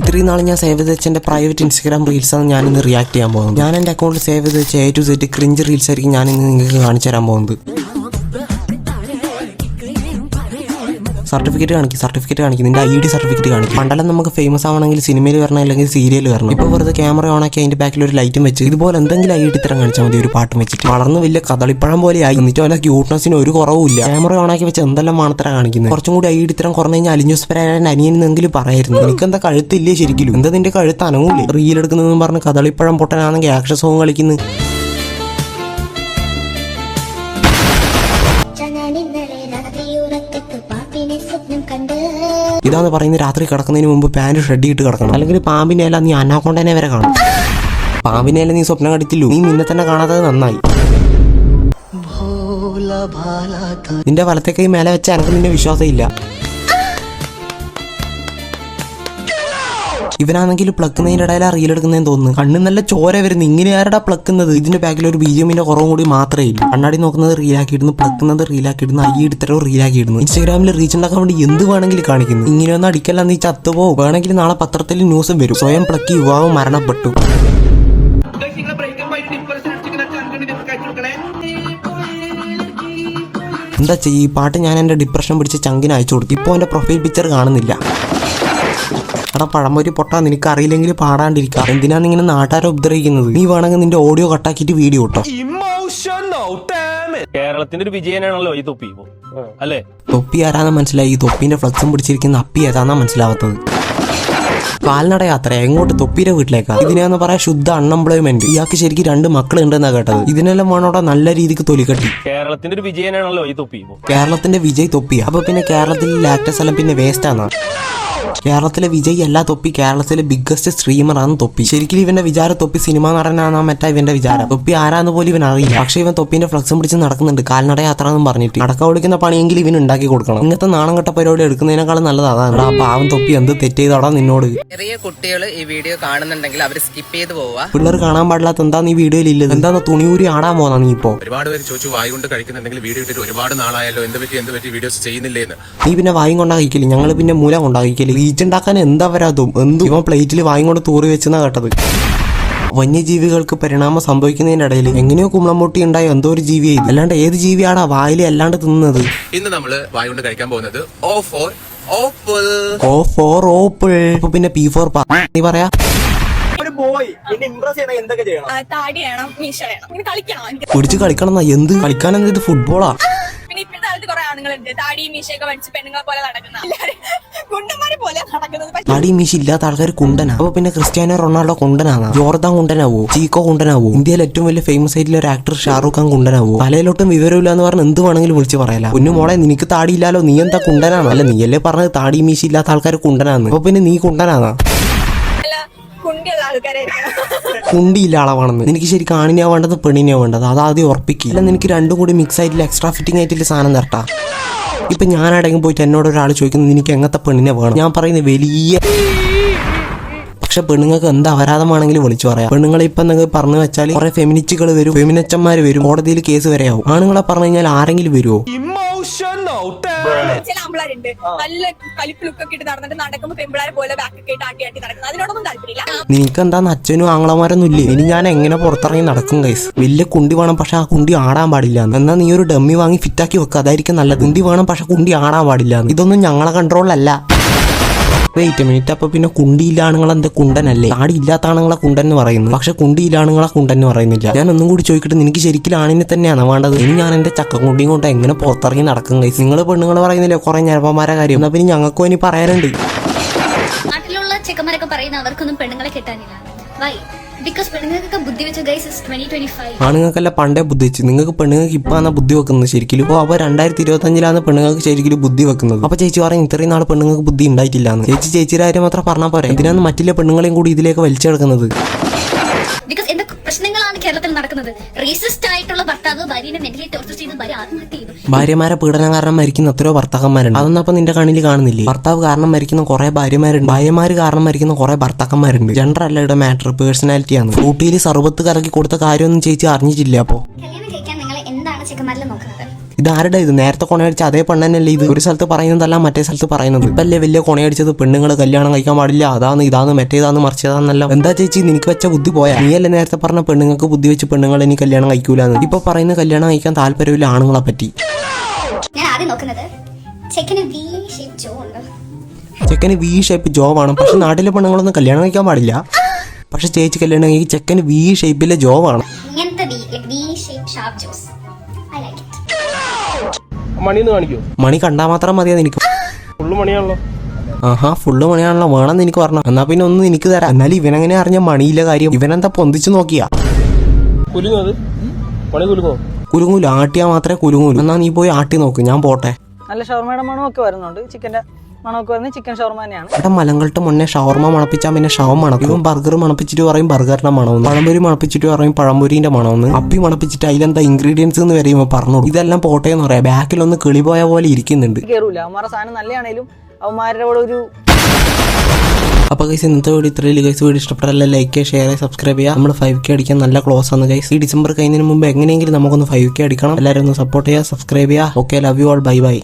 ഇത്രയും നാൾ ഞാൻ സേവ് ചെയ്ത് വെച്ച എന്റെ പ്രൈവറ്റ് ഇൻസ്റ്റാഗ്രാം റീൽസ് ആണ് ഞാൻ ഇന്ന് റിയാക്ട് ചെയ്യാൻ പോകുന്നത്. ഞാൻ എന്റെ അക്കൗണ്ടിൽ സേവ് ചെയ്ത് വെച്ച A to Z cringe reels ആയിരിക്കും ഞാൻ ഇന്ന് നിങ്ങൾക്ക് കാണിച്ചു തരാൻ പോകുന്നത്. സർട്ടിഫിക്കറ്റ് കാണിക്കും നിന്റെ ID സർട്ടിഫിക്കറ്റ് കാണിക്കും. പണ്ടെല്ലാം നമുക്ക് ഫേമസ് ആവണമെങ്കിൽ സിനിമയിൽ വരണം അല്ലെങ്കിൽ സീരിയൽ വരണം. ഇപ്പോൾ വെറുതെ ക്യാമറ ഓൺ ആക്കി അതിന്റെ ബാക്കിൽ ഒരു ലൈറ്റും വെച്ച് ഇതുപോലെ എന്തെങ്കിലും ID ഇത്തരം കാണിച്ചാൽ മതി. ഒരു പാട്ടും വെച്ചിട്ട് വളർന്ന് വലിയ കദളിപ്പഴം പോലെ ആയി. എന്നിട്ട് വല്ല ക്യൂട്ട്നെസ്സിന് ഒരു കുറവുമില്ല. ക്യാമറ ഓൺ ആക്കി വെച്ച് എന്തെല്ലാം മാണത്തര കാണിക്കുന്നത്. കുറച്ചും കൂടി ID ഇത്തരം കുറഞ്ഞു കഴിഞ്ഞാൽ അലിഞ്ഞൂസ് പരാൻ അനിയനെങ്കിലും പറയായിരുന്നു. എനിക്കെന്താ കഴുത്തില്ലേ ശരിക്കും? എന്താ നിന്റെ കഴുത്ത് അനങ്ങൂല്ലേ? റീൽ എടുക്കുന്നതെന്ന് പറഞ്ഞ് കദളിപ്പഴം പൊട്ടനാണെങ്കിൽ ആക്ഷൻ സോങ് കളിക്കുന്നത്. ഇതാന്ന് പറയുന്നത് രാത്രി കിടക്കുന്നതിന് മുമ്പ് പാന്റ് ഷെഡ് ഇട്ട് കിടക്കണം. അല്ലെങ്കിൽ പാമ്പിനെ അല്ല നീ അനാക്കൊണ്ടനെ വരെ കാണും. പാമ്പിനെ അല്ല നീ സ്വപ്നം കണ്ടിട്ടില്ലു. നീ നിന്നെ തന്നെ കാണാത്തത് നന്നായി. നിന്റെ വലത്തെ കൈ മേലെ വെച്ച എനിക്ക് നിന്നെ വിശ്വാസമില്ല. ഇവനാണെങ്കിൽ പ്ലക്കുന്നതിന്റെ ഇടയിലാ റീൽ എടുക്കുന്നതെന്ന് തോന്നുന്നു. കണ്ണ് നല്ല ചോര വരുന്നു. ഇങ്ങനെ ആരടാ പ്ലക്കുന്നത്? ഇതിന്റെ ബാക്കിൽ ഒരു BGMന്റെ കുറവും കൂടി മാത്രമേ ഇല്ല. കണ്ണാടി നോക്കുന്നത് റീലാക്കിയിടുന്നു, പ്ലക്കുന്നത് റീലാക്കിയിടുന്നു, ഇടത്തരവും റീലാക്കിയിടുന്നു. ഇൻസ്റ്റാഗ്രാമിൽ റീച്ച് ഉണ്ടാക്കാൻ വേണ്ടി എന്ത് വേണമെങ്കിലും കാണിക്കുന്നു. ഇങ്ങനെയൊന്നും അടിക്കല്ല നീ ചത്തുപോകും. വേണമെങ്കിൽ നാളെ പത്രത്തിൽ ന്യൂസും വരും. സ്വയം പ്ലക്കി യുവാവ് മരണപ്പെട്ടു. എന്താ ചെയ്യ? ഈ പാട്ട് ഞാൻ എന്റെ ഡിപ്രഷൻ പിടിച്ച് ചങ്കിന് അയച്ചു കൊടുത്തു. ഇപ്പോൾ എന്റെ പ്രൊഫൈൽ പിക്ചർ കാണുന്നില്ല. എടാ പഴമൊരു പൊട്ടാ, നിനക്ക് അറിയില്ലെങ്കിൽ പാടാണ്ടിരിക്കാം. എന്തിനാണ് ഇങ്ങനെ നാട്ടുകാരെ ഉപദ്രവിക്കുന്നത്? നീ വേണമെങ്കിൽ നിന്റെ ഓഡിയോ കട്ടാക്കിയിട്ട് വീഡിയോ ഇട്ടോ. കേരളത്തിന്റെ ഒരു വിജയനാണല്ലോ ഈ തൊപ്പി അല്ലേ? തൊപ്പി ആരാന്ന് മനസ്സിലായി. ഈ തൊപ്പിന്റെ ഫ്ലക്സും പിടിച്ചിരിക്കുന്ന അപ്പി ഏതാന്നാ മനസ്സിലാവാത്തത്. കാൽനട യാത്ര എങ്ങോട്ട്? തൊപ്പിയുടെ വീട്ടിലേക്കാ. ഇതിനെന്ന് പറയാൻ ശുദ്ധ അൺഎംപ്ലോയ്മെന്റ്. ഇയാൾക്ക് ശരിക്കും 2 മക്കളുണ്ടെന്നാ കേട്ടത്. ഇതിനെല്ലാം വേണോടാ നല്ല രീതിക്ക് തൊലിക്കട്ടി. കേരളത്തിന്റെ ഒരു വിജയനാണല്ലോ ഈ തൊപ്പി. കേരളത്തിന്റെ വിജയ് തൊപ്പിയാ? അപ്പൊ പിന്നെ കേരളത്തിൽ ലാക്ടസ് എല്ലാം പിന്നെ വേസ്റ്റ് ആണോ? കേരളത്തിലെ വിജയ് അല്ല തൊപ്പി, കേരളത്തിലെ ബിഗ്ഗസ്റ്റ് സ്ട്രീമർ ആണ് തൊപ്പി. ശരിക്കും ഇവന്റെ വിചാരം തൊപ്പി സിനിമ നടനാന്നാ മറ്റാ ഇവന്റെ വിചാരം. തൊപ്പി ആരാന്ന് പോലും ഇവൻ അറിയില്ല. പക്ഷെ ഇവൻ തൊപ്പിന്റെ ഫ്ലക്സും പിടിച്ച് നടക്കുന്നുണ്ട്. കാൽനട യാത്ര എന്നും പറഞ്ഞിട്ട്. അടക്ക വിളിക്കുന്ന പണിയെങ്കിലും ഇവൻ ഉണ്ടാക്കി കൊടുക്കണം. ഇങ്ങനത്തെ നാണം കെട്ട പരിപാടി എടുക്കുന്നതിനേക്കാളും നല്ലത് അതാണ്. ആ പാവം തൊപ്പി എന്ത് തെറ്റ് ചെയ്തോടാ നിന്നോട്. ചെറിയ കുട്ടികൾ ഈ വീഡിയോ കാണുന്നുണ്ടെങ്കിൽ അവർ സ്കിപ്പ് ചെയ്ത് പോവാ. പിള്ളേർ കാണാൻ പാടില്ലാത്ത എന്താ നീ വീഡിയോയിൽ ഇല്ലത്? എന്താ തുണിയൂരി ആടാൻ പോന്നാ നീ ഇപ്പോ? ഒരുപാട് പേര് ചോദിച്ചു വായി കൊണ്ട് കഴിക്കുന്നുണ്ടെങ്കിൽ വീഡിയോ ഇട്ടിട്ട് ഒരുപാട് നാളായല്ലോ, എന്ത് പറ്റി വീഡിയോസ് ചെയ്യുന്നില്ലേന്ന്. നീ പിന്നെ വായും കൊണ്ടാക്കിക്കല്, ഞങ്ങൾ പിന്നെ മൂല കൊണ്ടാക്കിക്കല്. റീച്ച് ഉണ്ടാക്കാൻ എന്താ വരാതും എന്ത് ഇവൻ പ്ലേറ്റിൽ വായും കൊണ്ട് തൂറി വെച്ചെന്നാ കേട്ടത്. വന്യജീവികൾക്ക് പരിണാമം സംഭവിക്കുന്നതിന്റെ ഇടയിൽ എങ്ങനെയോ കുമ്പളംപൊട്ടി ഉണ്ടായോ എന്തോ ഒരു ജീവിയെ. അല്ലാണ്ട് ഏത് ജീവിയാടാ വായിൽ അല്ലാണ്ട് തിന്നുന്നത്? ഇന്ന് നമ്മള് വായി കൊണ്ട് കഴിക്കാൻ പോകുന്നത് O for ഓപ്പിൾ. അപ്പൊ പിന്നെ P for നീ പറയാ. താടി വേണം, മീശ വേണം, ഇങ്ങനെ കളിക്കണം. പിടിച്ച് കളിക്കണം. എന്ത് കളിക്കാൻ? ഇത് ഫുട്ബോളാ? പിന്നെ ഇപ്പോഴത്തെ കാലത്ത് കുറെ ആണുങ്ങളുണ്ട് താടി മീശയൊക്കെ പഠിച്ച് പെണ്ണുങ്ങളെ പോലെ നടക്കുന്ന കുണ്ടന്മാരെ പോലെ നടക്കുന്നത്. താടി മീശ ഇല്ലാത്ത ആൾക്കാർ കുണ്ടനാ. അപ്പൊ പിന്നെ ക്രിസ്ത്യാനോ റൊണാൾഡോ കുണ്ടനാണ്? ജോർദാൻ കുണ്ടനാവോ? ചീക്കോ കുണ്ടനാവോ? ഇന്ത്യയിൽ ഏറ്റവും വലിയ ഫേമസ് ആയിട്ടുള്ള ഒരു ആക്ടർ ഷാറൂഖ് ഖാൻ കുണ്ടനാവോ? തലയിലോട്ടും വിവരമില്ല എന്ന് പറഞ്ഞ് എന്ത് വേണമെങ്കിലും വിളിച്ച് പറയല. കുഞ്ഞു മോളെ നിനക്ക് താടിയില്ലാലോ, നീ എന്താ കുണ്ടനാണ്? അല്ല നീയല്ലേ പറഞ്ഞത് താടി മീശ ഇല്ലാത്ത ആൾക്കാർ കുണ്ടനാന്ന്. അപ്പൊ പിന്നെ നീ കുണ്ടനാന്നാ? കുണ്ടിയില്ല അളവാണെന്ന്. എനിക്ക് ശരിക്കും ആണിനെയാ വേണ്ടത് പെണ്ണിനെയാ വേണ്ടത്? അതാദ്യം ഉറപ്പിക്കുക. അല്ല നിനക്ക് രണ്ടും കൂടി മിക്സ് ആയിട്ടില്ല എക്സ്ട്രാ ഫിറ്റിംഗ് ആയിട്ടില്ല സാധനം തരട്ടാ. ഇപ്പൊ ഞാനടങ്ങി പോയിട്ട് എന്നോട് ഒരാൾ ചോദിക്കുന്നത് നിനക്ക് എങ്ങനത്തെ പെണ്ണിനെ വേണം? ഞാൻ പറയുന്നത് വലിയ. പക്ഷെ പെണ്ണുങ്ങൾക്ക് എന്താ അപരാധമാണെങ്കിലും വിളിച്ചു പറയാം. പെണ്ണുങ്ങളെ ഇപ്പൊ എന്തെങ്കിലും പറഞ്ഞു വെച്ചാൽ കുറെ ഫെമിനിസ്റ്റുകൾ വരും, ഫെമിനിസ്റ്റന്മാര് വരും, കോടതിയിൽ കേസ് വരെയാവും. ആണുങ്ങളെ പറഞ്ഞു കഴിഞ്ഞാൽ ആരെങ്കിലും വരുമോ? ചില ആമ്പിളാരുണ്ട് നല്ല കലിപ്പ് ലുക്കൊക്കെ ഇട്ട് നടന്നിട്ട് നടക്കുമ്പോ പെമ്പിളാരെ പോലെ ബാക്കൊക്കെ ഇട്ട് ആട്ടി നടക്കുന്നത്. അതിനോടൊന്നും താല്പര്യമില്ല. നിനക്ക് എന്താന്ന് അച്ഛനും ആങ്ങളമാരൊന്നും ഇല്ലേ? ഇനി ഞാൻ എങ്ങനെ പുറത്തിറങ്ങി നടക്കും ഗൈസ്? വലിയ കുണ്ടി വേണം, പക്ഷെ ആ കുണ്ടി ആടാൻ പാടില്ല. എന്നാ നീ ഒരു ഡമ്മി വാങ്ങി ഫിറ്റാക്കി വെക്കുക, അതായിരിക്കും നല്ലത്. കുണ്ടി വേണം പക്ഷെ കുണ്ടി ആടാൻ പാടില്ല. ഇതൊന്നും ഞങ്ങളെ കൺട്രോളിലല്ല. Wait minute. അപ്പൊ പിന്നെ കുണ്ടിയില്ല ആണുങ്ങൾ എന്താ കുണ്ടനല്ലേ? താടി ഇല്ലാത്ത ആണുങ്ങളെ കുണ്ടൻ എന്ന് പറയുന്നു, പക്ഷെ കുണ്ടിയില്ല ആണുങ്ങളെ കുണ്ടൻ എന്ന് പറയുന്നില്ല. ഞാൻ ഒന്നും കൂടി ചോദിക്കട്ടെ, നിനക്ക് ശരിക്കും ആണിനെ തന്നെയാണ് വേണ്ടത്? ഇനി ഞാൻ എന്റെ ചക്കക്കുണ്ടിയും കൊണ്ട് എങ്ങനെ പുറത്തിറങ്ങി നടക്കും ഗൈസ്? നിങ്ങൾ പെണ്ണുങ്ങൾ പറയുന്നില്ലേ കുറെ ഞരപ്പന്മാരെ കാര്യം? എന്നാ പിന്നെ ഞങ്ങൾക്കും ഇനി പറയാനുണ്ട്. നാട്ടിലുള്ള ചെക്കന്മാരൊക്കെ പറയുന്ന അവർക്കൊന്നും പെണ്ണുങ്ങളെ കിട്ടാനില്ല. വൈ? ബിക്കോസ് പെണ്ണുങ്ങൾക്കൊക്കെ ബുദ്ധി വെച്ച ഗൈസ് ഇസ് 2025. ആണുങ്ങൾക്കല്ല പണ്ടേ ബുദ്ധി വെച്ച്. നിങ്ങൾക്ക് പെണ്ണുങ്ങൾക്ക് ഇപ്പാണ് ബുദ്ധി വെക്കുന്നത് ശരിക്കും. അപ്പോൾ അപ്പൊ 2025 പെണ്ണുങ്ങൾക്ക് ശരിക്കും ബുദ്ധി വെക്കുന്നത്. അപ്പൊ ചേച്ചി പറയും ഇത്രയും നാൾ പെണ്ണുങ്ങൾക്ക് ബുദ്ധി ഉണ്ടായിട്ടില്ലാന്ന്. ചേച്ചിയുടെ കാര്യം മാത്രം പറഞ്ഞാൽ പോരെ? ഇതിനാണ് മറ്റുള്ള പെണ്ണുങ്ങളെയും കൂടി ഇതിലേക്ക് വലിച്ചെടുക്കുന്നത്. ബിക്കോസ് എന്തൊക്കെ പ്രശ്നങ്ങളാണ് കേരളത്തിൽ നടക്കുന്നത്. റേസിസ്റ്റ് ആയിട്ടുള്ള ഭർത്താവ് ഭാര്യനെ മെന്റലി ടോർച്ചർ ചെയ്ത് ഭാര്യ ആത്മഹത്യ ചെയ്തു. ഭാര്യമാരെ പീഡനം കാരണം മരിക്കുന്ന എത്രയോ ഭർത്താക്കന്മാരുണ്ട്. അതൊന്നും അപ്പൊ നിന്റെ കണ്ണിൽ കാണുന്നില്ലേ? ഭർത്താവ് കാരണം മരിക്കുന്ന കുറെ ഭാര്യമാരുണ്ട്, ഭാര്യമാര് കാരണം മരിക്കുന്ന കുറെ ഭർത്താക്കന്മാരുണ്ട്. ജെൻഡർ അല്ല ഇവിടെ മാറ്റർ, പേഴ്സണാലിറ്റിയാണ്. ഊട്ടിയിൽ സർബത്ത് കറക്കി കൊടുത്ത കാര്യമൊന്നും ചേച്ചി അറിഞ്ഞിട്ടില്ല. അപ്പൊ കല്യാണം കഴിക്കാൻ നിങ്ങൾ എന്താണ് ചെക്കന്മാരിൽ നോക്കുന്നത്? ഇതാരുടെ ഇത് നേരത്തെ കൊണയടിച്ച അതേ പെണ്ണല്ലേ ഇത്? ഒരു സ്ഥലത്ത് പറയുന്നതല്ല മറ്റേ സ്ഥലത്ത് പറയുന്നത്. ഇപ്പല്ലേ വലിയ കൊണയടിച്ചത് പെണ്ണുങ്ങൾ കല്യാണം കഴിക്കാൻ പാടില്ല, അതാണ് ഇതാന്ന് മറ്റേതാന്ന് മറിച്ചതാന്നല്ല. എന്താ ചേച്ചി നിനക്ക് വെച്ച ബുദ്ധി പോയാ? നീയല്ലേ നേരത്തെ പറഞ്ഞ പെണ്ണുങ്ങൾക്ക് ബുദ്ധി വെച്ച് പെണ്ണുങ്ങൾ ഇനി കല്യാണം കഴിക്കൂലെന്ന്. ഇപ്പൊ പറയുന്ന കല്യാണം കഴിക്കാൻ താല്പര്യമില്ല ആണുങ്ങളെ പറ്റി. ഞാൻ ആദ്യം നോക്കുന്നത് ചെക്കന് വി ഷേപ്പ് ജോ ഉണ്ടോ. ചെക്കന് വി ഷേപ്പ് ജോ വേണം, പക്ഷെ നാട്ടിലെ പെണ്ണുങ്ങളൊന്നും കല്യാണം കഴിക്കാൻ പാടില്ല. പക്ഷെ ചേച്ചി കല്യാണം കഴിക്കും ചെക്കന് വി ഷേപ്പിലെ ജോ വേണം. ഇങ്ങനത്തെ V shape sharp jaws I like it. മണിന്ന് കാണിക്കോ? മണി കണ്ടാ മാത്രം മതിയാ നിനക്ക്? ഫുള്ള് മണിയാണല്ലോ. ആഹാ ഫുള്ള് മണിയാണല്ലോ, വേണമെന്ന് എനിക്ക് പറഞ്ഞു. എന്നാ പിന്നെ ഒന്ന് എനിക്ക് തരാം. എന്നാലും ഇവനെങ്ങനെ അറിഞ്ഞ മണിയിലെ കാര്യം? ഇവനെന്താ പൊന്തിച്ചു നോക്കിയാ? കുലുങ്ങോ അത്? മണി കുലുങ്ങോ? കുലുങ്ങൂല, ആട്ടിയാ മാത്രമേ കുലുങ്ങൂലു. എന്നാ നീ പോയി ആട്ടി നോക്ക്, ഞാൻ പോട്ടെ. നല്ല ഷവർമയുടെ മണമൊക്കെ വരുന്നുണ്ട്, ചിക്കന്റെ മണമൊക്കെ വരുന്നത് ചിക്കൻ ഷവർമ തന്നെയാണ്. ഇവിടെ മലങ്കൾട്ട് മുന്നേ ഷവർമ മണപ്പിച്ചാൽ പിന്നെ ഷവം മണക്കും. ഇവൻ ബർഗർ മണപ്പിച്ചിട്ട് പറയും ബർഗറിന്റെ മണമെന്ന്, പഴംപൊരി മണപ്പിച്ചിട്ട് പറയും പഴംപൊരിന്റെ മണമെന്ന്, അപ്പി മണപ്പിച്ചിട്ട് അതിലെന്താ ഇൻഗ്രീഡിയൻസ് എന്ന് വരെ ഇവൻ പറഞ്ഞു. ഇതെല്ലാം പോട്ടെ എന്ന് പറയാം, ബാക്കിലൊന്ന് കിളിപോയ പോലെ ഇരിക്കുന്നുണ്ട്. കയറൂല അവന്മാരുടെ സാധനം നല്ലതാണേലും അവന്മാരുടെ കൂടെ ഒരു. അപ്പൊ ഗൈസ് ഇന്നത്തെ വീഡിയോ ഇത്രയും. ഗൈസ് വീഡിയോ ഇഷ്ടപ്പെട്ടാൽ ലൈക്ക് ഷെയർ സബ്സ്ക്രൈബ് ചെയ്യുക. നമ്മൾ 5K അടിക്കാൻ നല്ല ക്ലോസ് ആണ് ഗൈസ്. ഈ ഡിസംബർ കഴിയുന്നതിന് മുമ്പ് എങ്ങനെയെങ്കിലും നമുക്കൊന്ന് 5K അടിക്കണം. എല്ലാവരും ഒന്ന് സപ്പോർട്ട് ചെയ്യുക, സബ്സ്ക്രൈബ് ചെയ്യുക. Okay, love you all, bye bye.